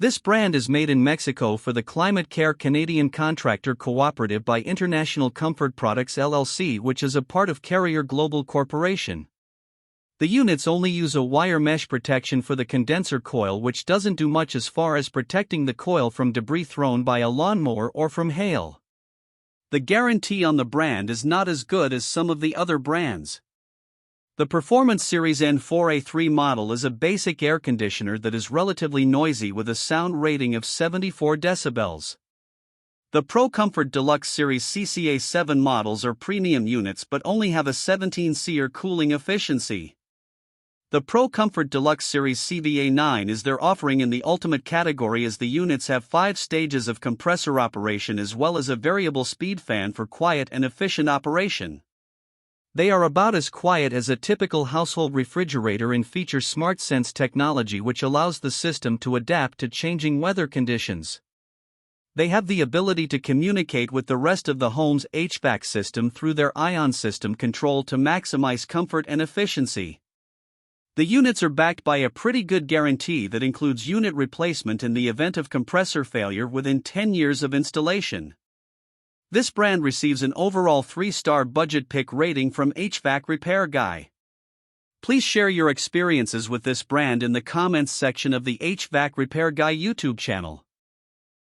This brand is made in Mexico for the ClimateCare Canadian Contractor Cooperative by International Comfort Products LLC, which is a part of Carrier Global Corporation. The units only use a wire mesh protection for the condenser coil, which doesn't do much as far as protecting the coil from debris thrown by a lawnmower or from hail. The guarantee on the brand is not as good as some of the other brands. The Performance Series N4A3 model is a basic air conditioner that is relatively noisy with a sound rating of 74 decibels. The ProComfort Deluxe Series CCA7 models are premium units but only have a 17 SEER cooling efficiency. The ProComfort Deluxe Series CVA9 is their offering in the ultimate category, as the units have 5 stages of compressor operation as well as a variable speed fan for quiet and efficient operation. They are about as quiet as a typical household refrigerator and feature SmartSense technology, which allows the system to adapt to changing weather conditions. They have the ability to communicate with the rest of the home's HVAC system through their ion system control to maximize comfort and efficiency. The units are backed by a pretty good guarantee that includes unit replacement in the event of compressor failure within 10 years of installation. This brand receives an overall 3-star budget pick rating from HvacRepairGuy. Please share your experiences with this brand in the comments section of the HvacRepairGuy YouTube channel.